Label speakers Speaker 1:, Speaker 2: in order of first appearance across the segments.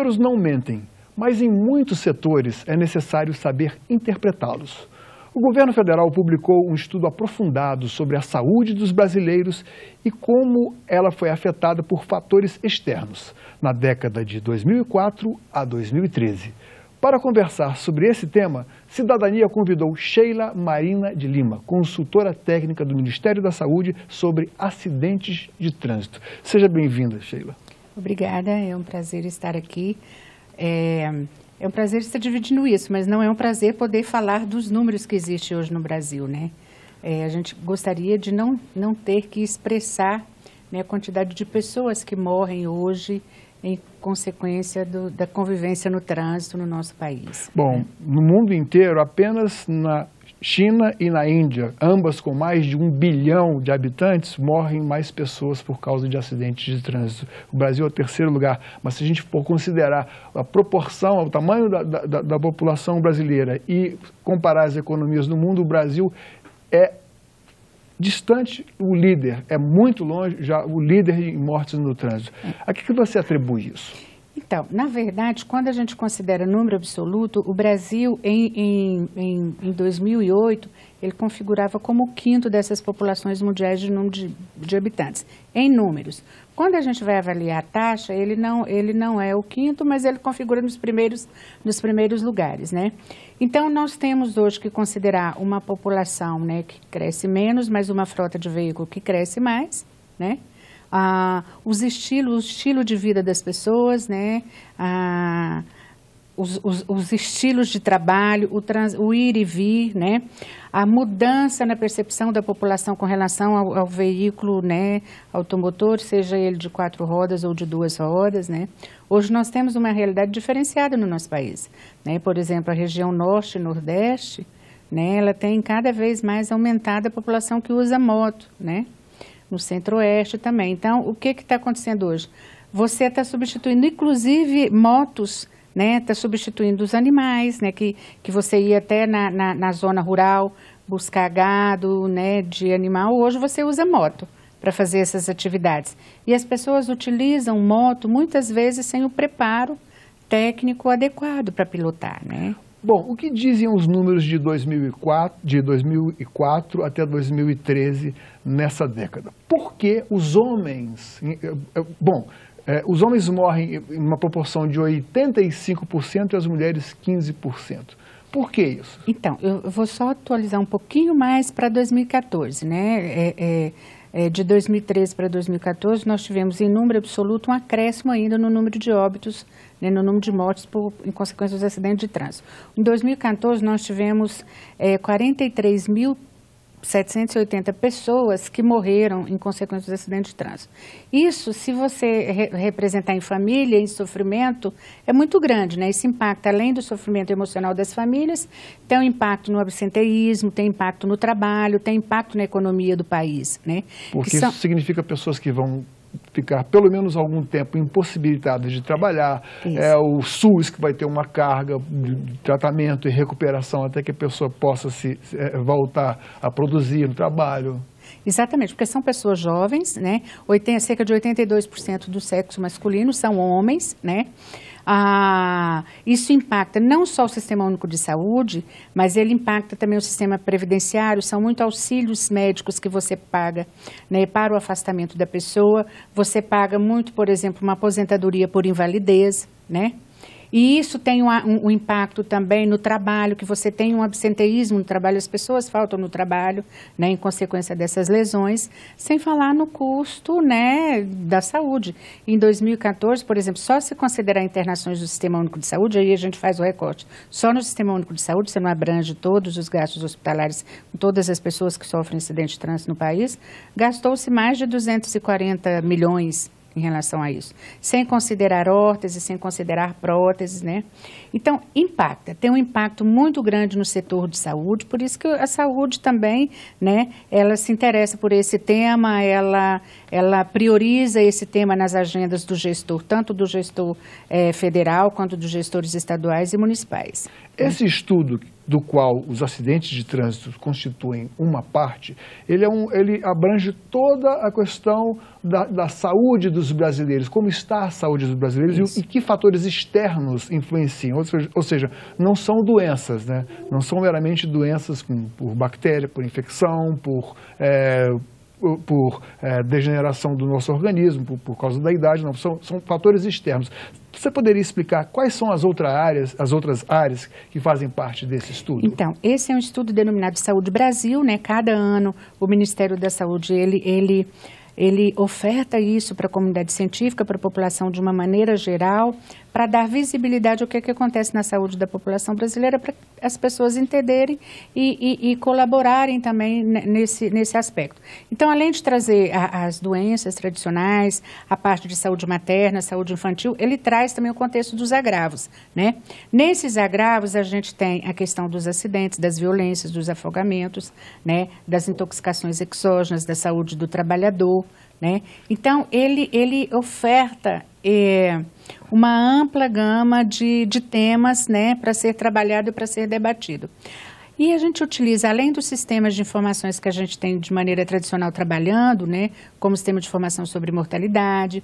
Speaker 1: números não mentem, mas em muitos setores é necessário saber interpretá-los. O governo federal publicou um estudo aprofundado sobre a saúde dos brasileiros e como ela foi afetada por fatores externos, na década de 2004 a 2013. Para conversar sobre esse tema, Cidadania convidou Sheila Marina de Lima, consultora técnica do Ministério da Saúde sobre acidentes de trânsito. Seja bem-vinda, Sheila.
Speaker 2: Obrigada, é um prazer estar aqui. É um prazer estar dividindo isso, mas não é um prazer poder falar dos números que existem hoje no Brasil, né? A gente gostaria de não ter que expressar, né, a quantidade de pessoas que morrem hoje em consequência da convivência no trânsito no nosso país.
Speaker 1: Bom,
Speaker 2: né?
Speaker 1: No mundo inteiro, apenas na China e na Índia, ambas com mais de 1 bilhão de habitantes, morrem mais pessoas por causa de acidentes de trânsito. O Brasil é o terceiro lugar, mas se a gente for considerar a proporção, o tamanho da população brasileira e comparar as economias no mundo, o Brasil é distante o líder, é muito longe já o líder em mortes no trânsito. A que você atribui isso?
Speaker 2: Então, na verdade, quando a gente considera número absoluto, o Brasil, em 2008, ele configurava como o quinto dessas populações mundiais de número de habitantes, em números. Quando a gente vai avaliar a taxa, ele não é o quinto, mas ele configura nos primeiros lugares, né? Então, nós temos hoje que considerar uma população, né, que cresce menos, mas uma frota de veículo que cresce mais, né? O estilo de vida das pessoas, né? Os estilos de trabalho, o ir e vir, né? A mudança na percepção da população com relação ao veículo, né, automotor, seja ele de 4 rodas ou de 2 rodas, né? Hoje nós temos uma realidade diferenciada no nosso país, né? Por exemplo, a região norte e nordeste, né, ela tem cada vez mais aumentado a população que usa moto, né? No centro-oeste também. Então, o que está acontecendo hoje? Você está substituindo, inclusive, motos, né? Está substituindo os animais, né? Que você ia até na zona rural buscar gado, né, de animal. Hoje você usa moto para fazer essas atividades. E as pessoas utilizam moto, muitas vezes, sem o preparo técnico adequado para pilotar, né?
Speaker 1: Bom, o que dizem os números de 2004 até 2013 nessa década? Por que os homens... os homens morrem em uma proporção de 85% e as mulheres 15%. Por que isso?
Speaker 2: Então, eu vou só atualizar um pouquinho mais para 2014, né? De 2013 para 2014, nós tivemos em número absoluto um acréscimo ainda no número de óbitos, né, no número de mortes em consequência dos acidentes de trânsito. Em 2014, nós tivemos 43.780 pessoas que morreram em consequência dos acidentes de trânsito. Isso, se você representar em família, em sofrimento, é muito grande, né? Isso impacta, além do sofrimento emocional das famílias, tem um impacto no absenteísmo, tem impacto no trabalho, tem impacto na economia do país, né?
Speaker 1: Porque isso significa pessoas que vão ficar pelo menos algum tempo impossibilitadas de trabalhar, o SUS que vai ter uma carga de tratamento e recuperação até que a pessoa possa voltar a produzir no trabalho.
Speaker 2: Exatamente, porque são pessoas jovens, né? Cerca de 82% do sexo masculino são homens, né? Isso impacta não só o Sistema Único de Saúde, mas ele impacta também o sistema previdenciário. São muitos auxílios médicos que você paga, né, para o afastamento da pessoa. Você paga muito, por exemplo, uma aposentadoria por invalidez, né? E isso tem um impacto também no trabalho, que você tem um absenteísmo no trabalho, as pessoas faltam no trabalho, né, em consequência dessas lesões, sem falar no custo, né, da saúde. Em 2014, por exemplo, só se considerar internações do Sistema Único de Saúde, aí a gente faz o recorte. Só no Sistema Único de Saúde, você não abrange todos os gastos hospitalares, todas as pessoas que sofrem acidente de trânsito no país, gastou-se mais de 240 milhões em relação a isso, sem considerar órteses, sem considerar próteses, né? Então, tem um impacto muito grande no setor de saúde, por isso que a saúde também, né, ela se interessa por esse tema, ela prioriza esse tema nas agendas do gestor, tanto do gestor federal quanto dos gestores estaduais e municipais.
Speaker 1: Esse estudo do qual os acidentes de trânsito constituem uma parte, ele abrange toda a questão da saúde dos brasileiros, como está a saúde dos brasileiros e que fatores externos influenciam, ou seja, não são doenças, né? Não são meramente doenças por bactéria, por infecção, por degeneração do nosso organismo, por causa da idade, não, são fatores externos. Você poderia explicar quais são as outras áreas que fazem parte desse estudo?
Speaker 2: Então, esse é um estudo denominado Saúde Brasil, né? Cada ano o Ministério da Saúde, ele oferta isso para a comunidade científica, para a população de uma maneira geral, para dar visibilidade ao que acontece na saúde da população brasileira, para as pessoas entenderem e colaborarem também nesse aspecto. Então, além de trazer as doenças tradicionais, a parte de saúde materna, saúde infantil, ele traz também o contexto dos agravos, né? Nesses agravos, a gente tem a questão dos acidentes, das violências, dos afogamentos, né? Das intoxicações exógenas, da saúde do trabalhador, né? Então, ele oferta uma ampla gama de temas, né, para ser trabalhado e para ser debatido. E a gente utiliza, além dos sistemas de informações que a gente tem de maneira tradicional trabalhando, né, como o sistema de informação sobre mortalidade,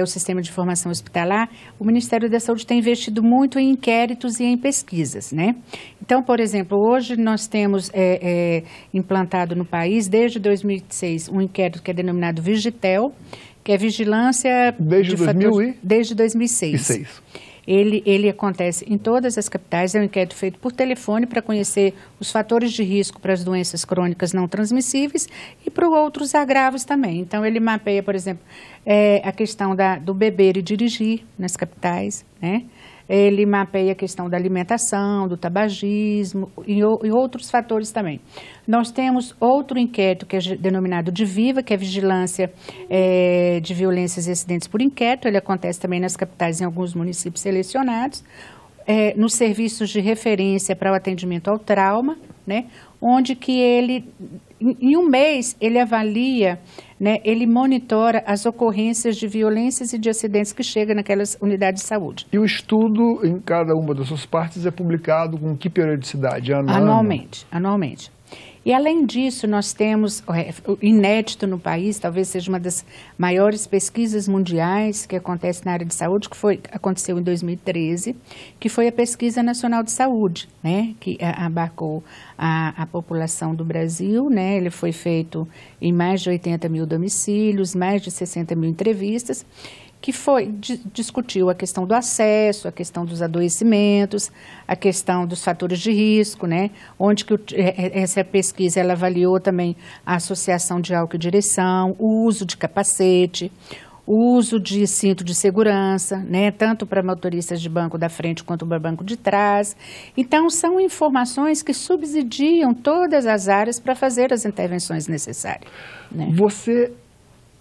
Speaker 2: o sistema de informação hospitalar, o Ministério da Saúde tem investido muito em inquéritos e em pesquisas, né? Então, por exemplo, hoje nós temos implantado no país, desde 2006, um inquérito que é denominado Vigitel, que é vigilância... Desde 2006. Ele acontece em todas as capitais, é um inquérito feito por telefone para conhecer os fatores de risco para as doenças crônicas não transmissíveis e para outros agravos também. Então, ele mapeia, por exemplo, a questão do beber e dirigir nas capitais, né? Ele mapeia a questão da alimentação, do tabagismo e outros fatores também. Nós temos outro inquérito que é denominado de VIVA, que é Vigilância de Violências e Acidentes por Inquérito. Ele acontece também nas capitais, em alguns municípios selecionados, nos serviços de referência para o atendimento ao trauma, né? Onde que ele, em um mês, ele avalia, né, ele monitora as ocorrências de violências e de acidentes que chegam naquelas unidades de saúde.
Speaker 1: E o estudo em cada uma das suas partes é publicado com que periodicidade?
Speaker 2: Anualmente. E, além disso, nós temos, inédito no país, talvez seja uma das maiores pesquisas mundiais que acontece na área de saúde, aconteceu em 2013, que foi a Pesquisa Nacional de Saúde, né, que abarcou a população do Brasil, né, ele foi feito em mais de 80 mil domicílios, mais de 60 mil entrevistas, que discutiu a questão do acesso, a questão dos adoecimentos, a questão dos fatores de risco, né? Onde que essa pesquisa ela avaliou também a associação de álcool e direção, o uso de capacete, o uso de cinto de segurança, né? Tanto para motoristas de banco da frente quanto para banco de trás. Então, são informações que subsidiam todas as áreas para fazer as intervenções necessárias, né?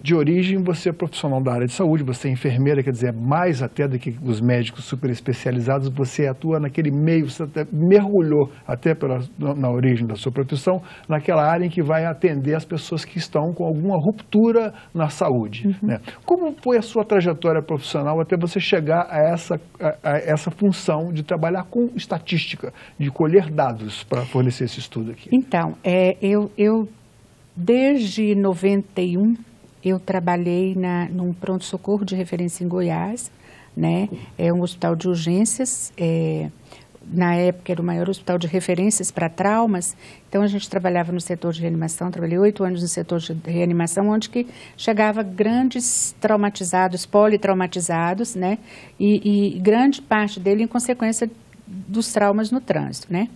Speaker 1: De origem, você é profissional da área de saúde, você é enfermeira, quer dizer, mais até do que os médicos super especializados, você atua naquele meio, você até mergulhou até na origem da sua profissão, naquela área em que vai atender as pessoas que estão com alguma ruptura na saúde, né? Como foi a sua trajetória profissional até você chegar a essa função de trabalhar com estatística, de colher dados para fornecer esse estudo aqui?
Speaker 2: Então, eu desde 91, eu trabalhei num pronto-socorro de referência em Goiás, né? É um hospital de urgências, na época era o maior hospital de referências para traumas, então a gente trabalhava no setor de reanimação, trabalhei 8 anos no setor de reanimação, onde que chegava grandes traumatizados, politraumatizados, né? E grande parte dele em consequência dos traumas no trânsito, né?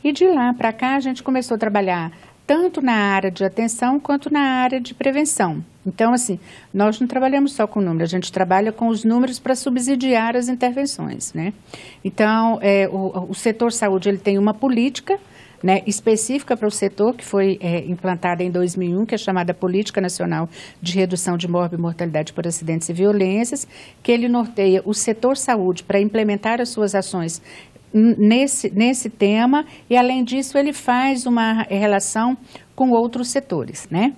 Speaker 2: E de lá para cá a gente começou a trabalhar tanto na área de atenção quanto na área de prevenção. Então, assim, nós não trabalhamos só com números, a gente trabalha com os números para subsidiar as intervenções, né? Então, o setor saúde, ele tem uma política, né, específica para o setor, que foi implantada em 2001, que é chamada Política Nacional de Redução de Morbimortalidade por Acidentes e Violências, que ele norteia o setor saúde para implementar as suas ações nesse tema, e além disso ele faz uma relação com outros setores, né?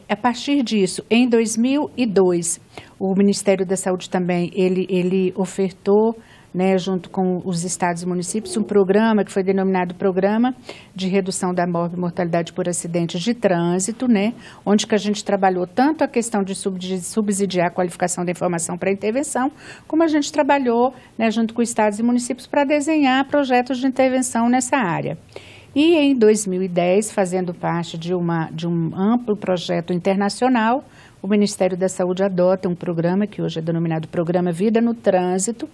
Speaker 2: A partir disso, em 2002, o Ministério da Saúde também, ele ofertou, né, junto com os estados e municípios, um programa que foi denominado Programa de Redução da Mortalidade por Acidentes de Trânsito, né, onde que a gente trabalhou tanto a questão de subsidiar a qualificação da informação para intervenção, como a gente trabalhou, né, junto com estados e municípios para desenhar projetos de intervenção nessa área. E em 2010, fazendo parte de um amplo projeto internacional, o Ministério da Saúde adota um programa que hoje é denominado Programa Vida no Trânsito,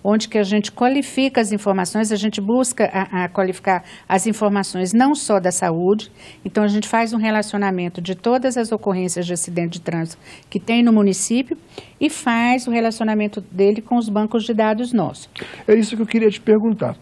Speaker 2: onde que a gente qualifica as informações, a gente busca a qualificar as informações não só da saúde, então a gente faz um relacionamento de todas as ocorrências de acidente de trânsito que tem no município e faz o relacionamento dele com os bancos de dados nossos.
Speaker 1: É isso que eu queria te perguntar.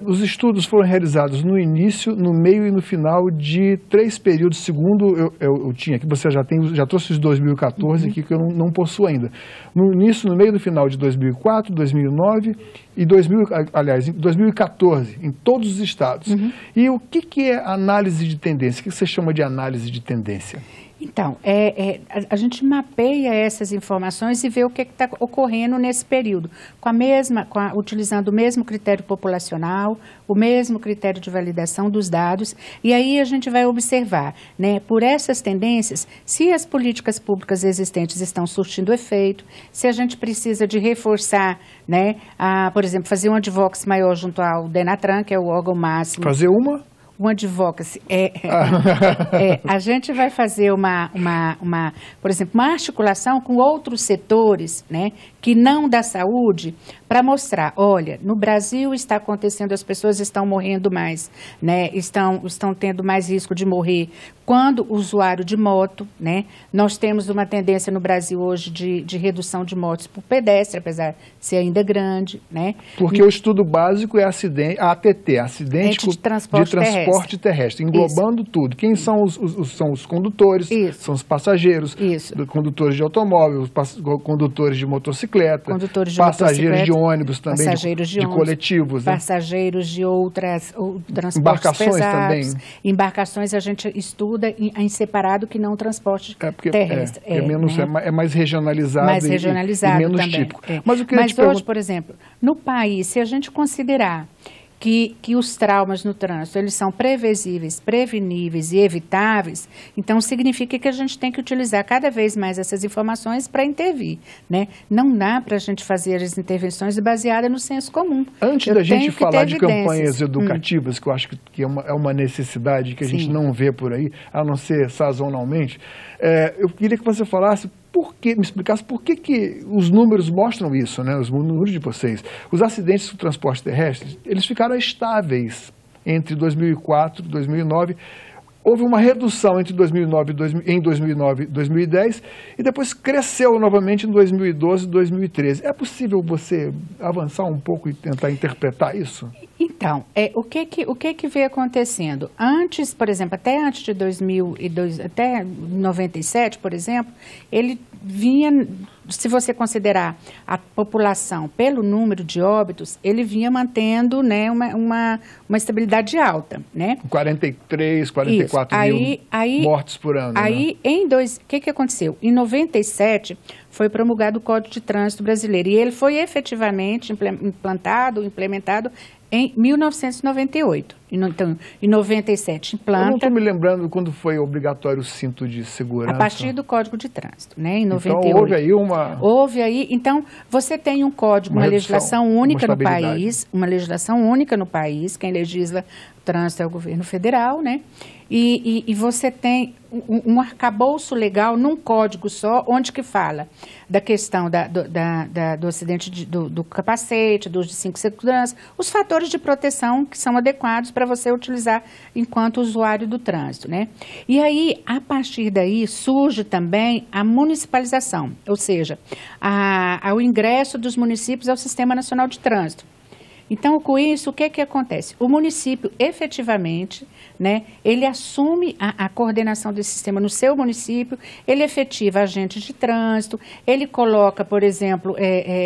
Speaker 1: Os estudos foram realizados no início, no meio e no final de 3 períodos, segundo eu tinha, que você já trouxe os 2014 aqui, que eu não possuo ainda. No início, no meio e no final de 2004, 2009 e 2014, em todos os estados. E o que é análise de tendência? O que você chama de análise de tendência?
Speaker 2: Então, a gente mapeia essas informações e vê o que está ocorrendo nesse período, utilizando o mesmo critério populacional, o mesmo critério de validação dos dados, e aí a gente vai observar, né, por essas tendências, se as políticas públicas existentes estão surtindo efeito, se a gente precisa de reforçar, né, por exemplo, fazer um advocacy maior junto ao Denatran, que é o órgão máximo.
Speaker 1: Fazer uma
Speaker 2: advocacy. A gente vai fazer por exemplo, uma articulação com outros setores, né, que não da saúde, para mostrar, olha, no Brasil está acontecendo, as pessoas estão morrendo mais, né, estão tendo mais risco de morrer quando usuário de moto, né, nós temos uma tendência no Brasil hoje de redução de mortes por pedestre, apesar de ser ainda grande, né.
Speaker 1: Porque o estudo básico é ATT, acidente
Speaker 2: de transporte
Speaker 1: terrestre, englobando tudo. Quem são os condutores, são os passageiros, condutores de automóvel, condutores de motocicleta, passageiros de ônibus também, de coletivos.
Speaker 2: Passageiros de transportes pesados. Também. Embarcações a gente estuda em separado que não transporte terrestre.
Speaker 1: É mais regionalizado, e menos
Speaker 2: também,
Speaker 1: típico.
Speaker 2: Mas hoje, por exemplo, no país, se a gente considerar que os traumas no trânsito, eles são previsíveis, preveníveis e evitáveis, então significa que a gente tem que utilizar cada vez mais essas informações para intervir, né? Não dá para a gente fazer as intervenções baseadas no senso comum.
Speaker 1: Antes da gente falar de campanhas educativas, que eu acho que é uma necessidade que a gente não vê por aí, a não ser sazonalmente, eu queria que você falasse me explicasse por que os números mostram isso, né? Os números de vocês. Os acidentes do transporte terrestre, eles ficaram estáveis entre 2004 e 2009. Houve uma redução em 2009 e 2010 e depois cresceu novamente em 2012 e 2013. É possível você avançar um pouco e tentar interpretar isso?
Speaker 2: Então, o que vem acontecendo? Antes, por exemplo, até antes de 2002, até 97, por exemplo, ele vinha, se você considerar a população pelo número de óbitos, ele vinha mantendo, né, uma estabilidade alta, né?
Speaker 1: 43, 44 mil mortes por ano.
Speaker 2: Aí, o que aconteceu? Em 97, foi promulgado o Código de Trânsito Brasileiro e ele foi efetivamente implementado em 1998. Então, em 97, implanta...
Speaker 1: Eu não estou me lembrando quando foi obrigatório o cinto de segurança.
Speaker 2: A partir do Código de Trânsito, né? Em 98.
Speaker 1: Então, houve aí uma...
Speaker 2: Então, você tem um código, uma legislação única no país, quem legisla o trânsito é o governo federal, né? E você tem um arcabouço legal num código só, onde que fala da questão do acidente do capacete, dos de 5 segurança, os fatores de proteção que são adequados para você utilizar enquanto usuário do trânsito, né? E aí, a partir daí, surge também a municipalização, ou seja, o ingresso dos municípios ao Sistema Nacional de Trânsito. Então, com isso, o que acontece? O município, efetivamente, né, ele assume a coordenação desse sistema no seu município, ele efetiva agentes de trânsito, ele coloca, por exemplo,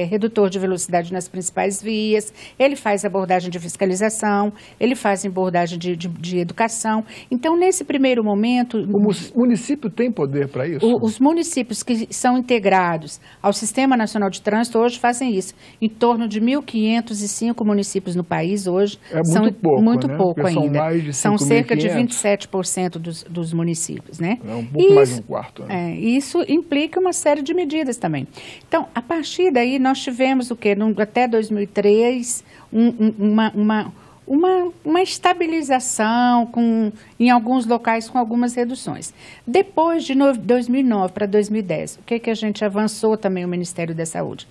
Speaker 2: redutor de velocidade nas principais vias, ele faz abordagem de fiscalização, ele faz abordagem de educação. Então, nesse primeiro momento...
Speaker 1: O município tem poder para isso?
Speaker 2: Os municípios que são integrados ao Sistema Nacional de Trânsito hoje fazem isso. Em torno de 1.505 municípios no país hoje.
Speaker 1: É muito pouco,
Speaker 2: muito
Speaker 1: né?
Speaker 2: pouco ainda.
Speaker 1: São mais de 5.500.
Speaker 2: São cerca de 27% dos municípios, né?
Speaker 1: É um pouco mais de um quarto. Né?
Speaker 2: Isso implica uma série de medidas também. Então, a partir daí, nós tivemos o quê? Até 2003, uma estabilização em alguns locais com algumas reduções. Depois de 2009 para 2010, o que a gente avançou também o Ministério da Saúde?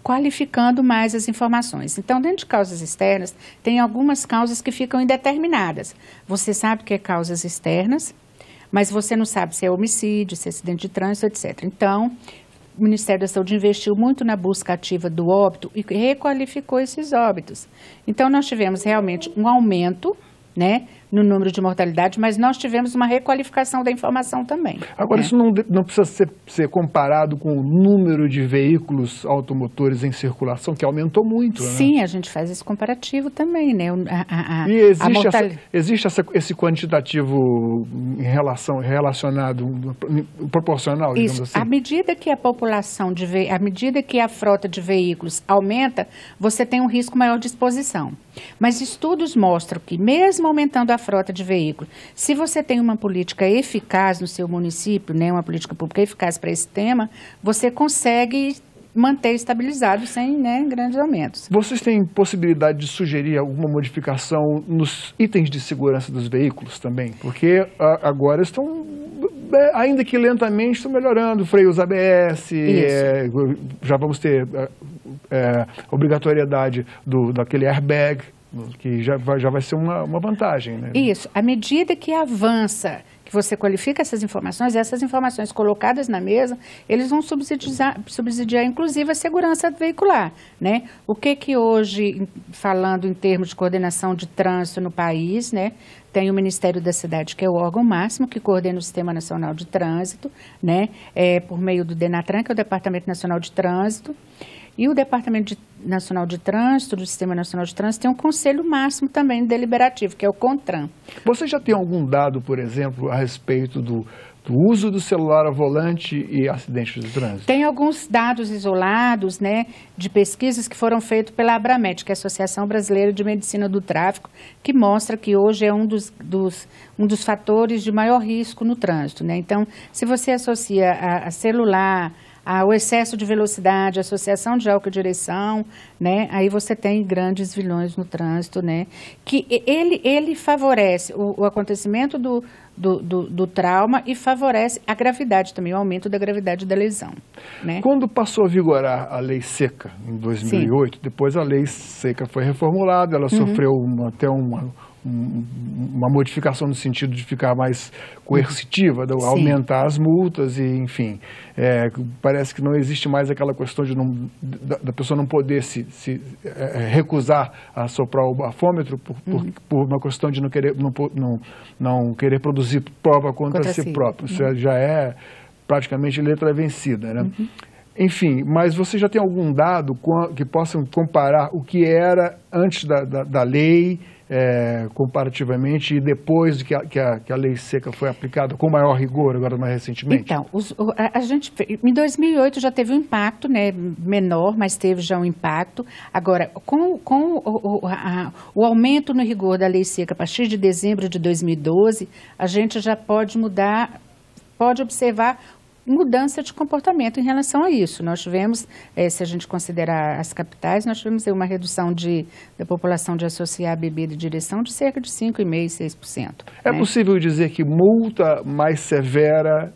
Speaker 2: Qualificando mais as informações. Então, dentro de causas externas, tem algumas causas que ficam indeterminadas. Você sabe que é causas externas, mas você não sabe se é homicídio, se é acidente de trânsito, etc. Então, o Ministério da Saúde investiu muito na busca ativa do óbito e requalificou esses óbitos. Então, nós tivemos realmente um aumento, né, no número de mortalidade, mas nós tivemos uma requalificação da informação também.
Speaker 1: Agora, isso não precisa ser comparado com o número de veículos automotores em circulação, que aumentou muito, né?
Speaker 2: Sim, a gente faz esse comparativo também, né?
Speaker 1: E existe esse quantitativo relacionado, proporcional, digamos
Speaker 2: isso.
Speaker 1: assim?
Speaker 2: À medida que a população, à medida que a frota de veículos aumenta, você tem um risco maior de exposição. Mas estudos mostram que, mesmo aumentando a frota de veículos, se você tem uma política eficaz no seu município, né, uma política pública eficaz para esse tema, você consegue manter estabilizado sem, né, grandes aumentos.
Speaker 1: Vocês têm possibilidade de sugerir alguma modificação nos itens de segurança dos veículos também? Porque agora estão, ainda que lentamente, estão melhorando, freios ABS, já vamos ter obrigatoriedade daquele airbag, que já vai ser uma vantagem, né?
Speaker 2: Isso. À medida que avança, que você qualifica essas informações colocadas na mesa, eles vão subsidiar inclusive a segurança veicular, né? O que hoje, falando em termos de coordenação de trânsito no país, né, tem o Ministério da Cidade, que é o órgão máximo que coordena o Sistema Nacional de Trânsito, né, por meio do DENATRAN, que é o Departamento Nacional de Trânsito. E o Departamento Nacional de Trânsito, do Sistema Nacional de Trânsito, tem um conselho máximo também deliberativo, que é o CONTRAN.
Speaker 1: Você já tem algum dado, por exemplo, a respeito do uso do celular ao volante e acidentes de trânsito?
Speaker 2: Tem alguns dados isolados, né, de pesquisas que foram feitas pela ABRAMET, que é a Associação Brasileira de Medicina do Tráfico, que mostra que hoje é um dos fatores de maior risco no trânsito, né? Então, se você associa a celular, o excesso de velocidade, a associação de álcool e direção, né? Aí você tem grandes vilões no trânsito, né? Que ele favorece o acontecimento do trauma e favorece a gravidade também, o aumento da gravidade da lesão, né?
Speaker 1: Quando passou a vigorar a Lei Seca, em 2008, sim, depois a Lei Seca foi reformulada, ela sofreu até uma modificação no sentido de ficar mais coercitiva, de aumentar as multas e, enfim, parece que não existe mais aquela questão da pessoa não poder se recusar a soprar o bafômetro por uma questão de não querer produzir prova contra si próprio. Isso já é praticamente letra vencida, né? Enfim, mas você já tem algum dado que possam comparar o que era antes da lei, comparativamente, e depois que a Lei Seca foi aplicada com maior rigor, agora mais recentemente?
Speaker 2: Então, a gente, em 2008 já teve um impacto, né, menor, mas teve já um impacto. Agora, com o aumento no rigor da Lei Seca a partir de dezembro de 2012, a gente já pode observar mudança de comportamento em relação a isso. Nós tivemos, se a gente considerar as capitais, nós tivemos uma redução da população de associar bebida e direção de cerca de 5,5%, 6%.
Speaker 1: É possível dizer que multa mais severa,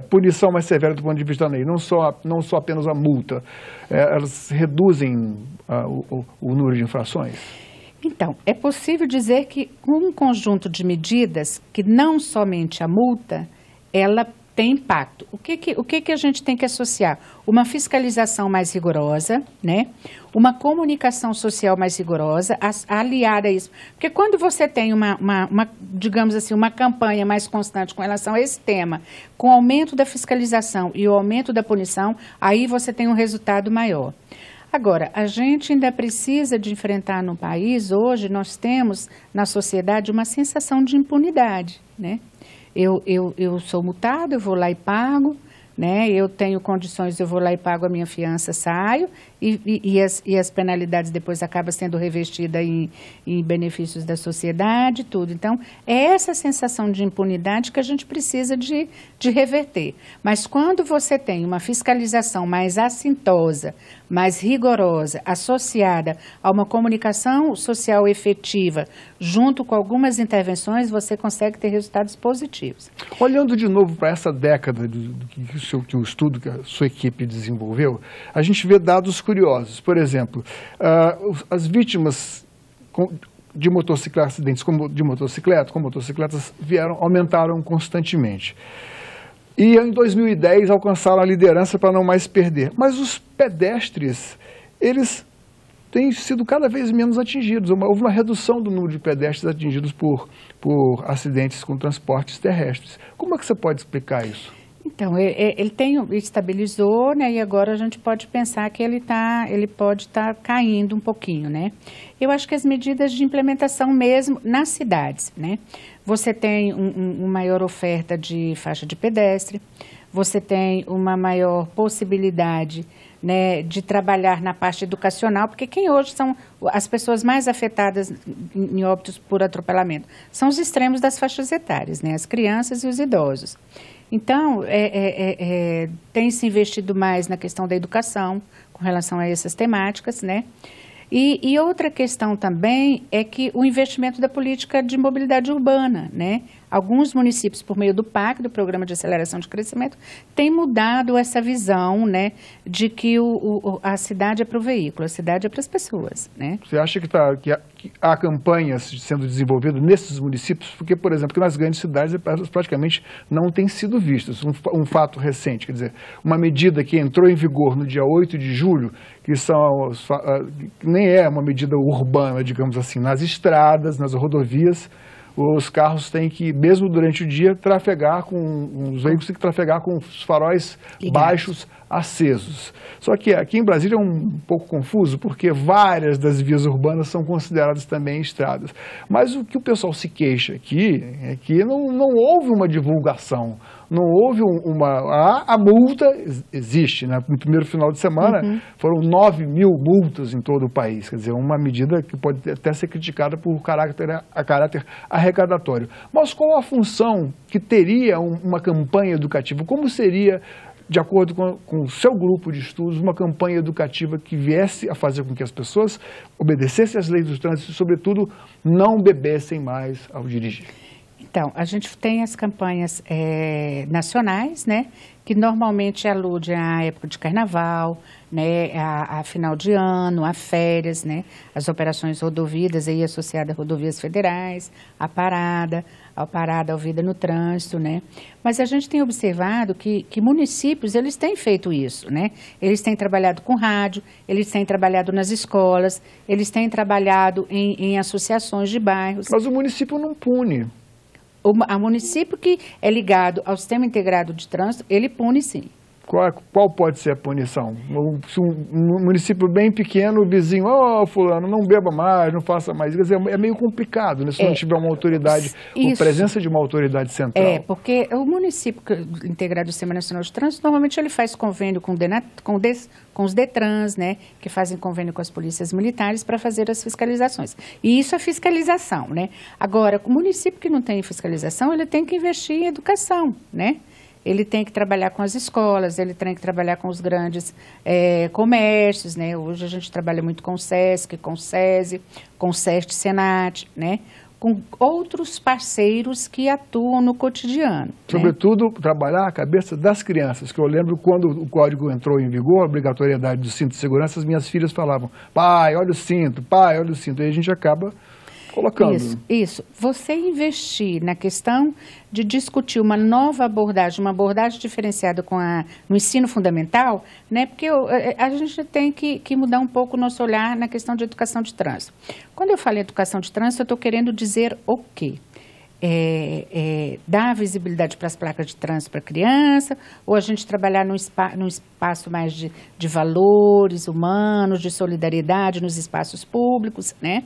Speaker 1: punição mais severa do ponto de vista da lei, não só apenas a multa, elas reduzem o número de infrações?
Speaker 2: Então, é possível dizer que um conjunto de medidas, que não somente a multa, ela tem impacto. O que a gente tem que associar? Uma fiscalização mais rigorosa, né? Uma comunicação social mais rigorosa, aliada a isso. Porque quando você tem digamos assim, uma campanha mais constante com relação a esse tema, com o aumento da fiscalização e o aumento da punição, aí você tem um resultado maior. Agora, a gente ainda precisa de enfrentar no país, hoje nós temos na sociedade uma sensação de impunidade, né? Eu sou multado, eu vou lá e pago, né? Eu tenho condições, eu vou lá e pago a minha fiança, saio, e as penalidades depois acabam sendo revestidas em benefícios da sociedade, tudo. Então, é essa sensação de impunidade que a gente precisa de reverter. Mas quando você tem uma fiscalização mais assintosa, mais rigorosa, associada a uma comunicação social efetiva, junto com algumas intervenções, você consegue ter resultados positivos.
Speaker 1: Olhando de novo para essa década que o estudo que a sua equipe desenvolveu, a gente vê dados curiosos. Por exemplo, as vítimas de acidentes de motocicleta, com motocicletas, aumentaram constantemente. E em 2010 alcançaram a liderança para não mais perder. Mas os pedestres, eles têm sido cada vez menos atingidos. Houve uma redução do número de pedestres atingidos por acidentes com transportes terrestres. Como é que você pode explicar isso?
Speaker 2: Então, ele estabilizou, né, e agora a gente pode pensar que ele pode estar caindo um pouquinho, né? Eu acho que as medidas de implementação mesmo nas cidades, né? Você tem uma maior oferta de faixa de pedestre, você tem uma maior possibilidade, né, de trabalhar na parte educacional, porque quem hoje são as pessoas mais afetadas em óbitos por atropelamento? São os extremos das faixas etárias, né, as crianças e os idosos. Então, tem se investido mais na questão da educação, com relação a essas temáticas, né? E outra questão também é que o investimento da política de mobilidade urbana, né? Alguns municípios, por meio do PAC, do Programa de Aceleração de Crescimento, têm mudado essa visão, né, de que a cidade é para o veículo, a cidade é para as pessoas, né?
Speaker 1: Você acha que há campanhas sendo desenvolvidas nesses municípios? Porque, por exemplo, nas grandes cidades praticamente não têm sido vistas. Um fato recente, quer dizer, uma medida que entrou em vigor no dia 8 de julho, que nem é uma medida urbana, digamos assim, nas estradas, nas rodovias, os carros têm que, mesmo durante o dia, os veículos têm que trafegar com os faróis baixos acesos. Só que aqui em Brasília é um pouco confuso, porque várias das vias urbanas são consideradas também estradas. Mas o que o pessoal se queixa aqui é que não houve uma divulgação, não houve a multa existe, né? No primeiro final de semana foram 9 mil multas em todo o país, quer dizer, uma medida que pode até ser criticada por caráter arrecadatório. Mas qual a função que teria uma campanha educativa? Como seria, de acordo com o seu grupo de estudos, uma campanha educativa que viesse a fazer com que as pessoas obedecessem às leis do trânsito e, sobretudo, não bebessem mais ao dirigir?
Speaker 2: Então, a gente tem as campanhas nacionais, né, que normalmente aludem à época de carnaval, né, a final de ano, a férias, né, as operações rodoviárias aí associadas a rodovias federais, a parada ao vida no trânsito, né. Mas a gente tem observado que municípios, eles têm feito isso, né. Eles têm trabalhado com rádio, eles têm trabalhado nas escolas, eles têm trabalhado em associações de bairros.
Speaker 1: Mas o município não pune.
Speaker 2: O município que é ligado ao Sistema Integrado de Trânsito, ele pune sim.
Speaker 1: Qual pode ser a punição? Se um município bem pequeno, o vizinho, fulano, não beba mais, não faça mais. Quer dizer, é meio complicado, né, se não tiver uma autoridade, ou presença de uma autoridade central.
Speaker 2: Porque o município integrado do Sistema Nacional de Trânsito, normalmente ele faz convênio com os DETRANs, né, que fazem convênio com as polícias militares para fazer as fiscalizações. E isso é fiscalização, né? Agora, o município que não tem fiscalização, ele tem que investir em educação, né? Ele tem que trabalhar com as escolas, ele tem que trabalhar com os grandes comércios, né? Hoje a gente trabalha muito com o SESC, com o SESI, com o SEST, Senat, né? Com outros parceiros que atuam no cotidiano.
Speaker 1: Sobretudo, né? Trabalhar a cabeça das crianças, que eu lembro quando o código entrou em vigor, a obrigatoriedade do cinto de segurança, as minhas filhas falavam, pai, olha o cinto, e a gente acaba colocando.
Speaker 2: Isso. Você investir na questão de discutir uma nova abordagem, uma abordagem diferenciada no ensino fundamental, né? Porque a gente tem que mudar um pouco o nosso olhar na questão de educação de trânsito. Quando eu falo em educação de trânsito, eu estou querendo dizer o quê? Dar visibilidade para as placas de trânsito para a criança, ou a gente trabalhar num espaço mais de valores humanos, de solidariedade nos espaços públicos, né?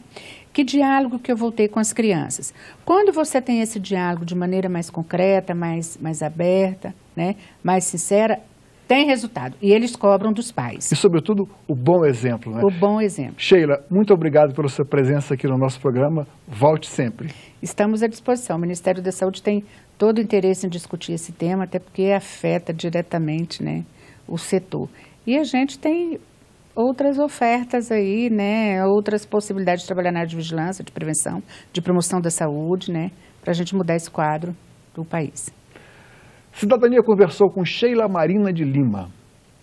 Speaker 2: Que diálogo que eu vou ter com as crianças? Quando você tem esse diálogo de maneira mais concreta, mais aberta, né? Mais sincera, tem resultado. E eles cobram dos pais.
Speaker 1: E, sobretudo, o bom exemplo, né?
Speaker 2: O bom exemplo.
Speaker 1: Sheila, muito obrigado pela sua presença aqui no nosso programa. Volte sempre.
Speaker 2: Estamos à disposição. O Ministério da Saúde tem todo o interesse em discutir esse tema, até porque afeta diretamente, né, o setor. E a gente tem outras ofertas aí, né, outras possibilidades de trabalhar na área de vigilância, de prevenção, de promoção da saúde, né, para a gente mudar esse quadro do país.
Speaker 1: Cidadania conversou com Sheila Marina de Lima,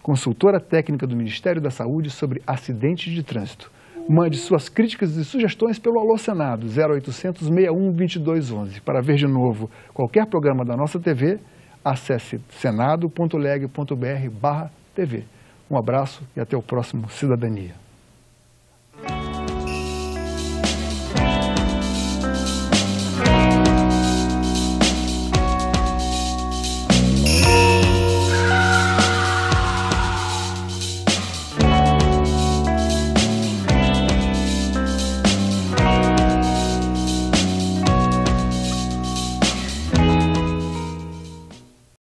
Speaker 1: consultora técnica do Ministério da Saúde sobre acidentes de trânsito. Mande suas críticas e sugestões pelo Alô Senado 0800 61 2211. Para ver de novo qualquer programa da nossa TV, acesse senado.leg.br/TV. Um abraço e até o próximo Cidadania.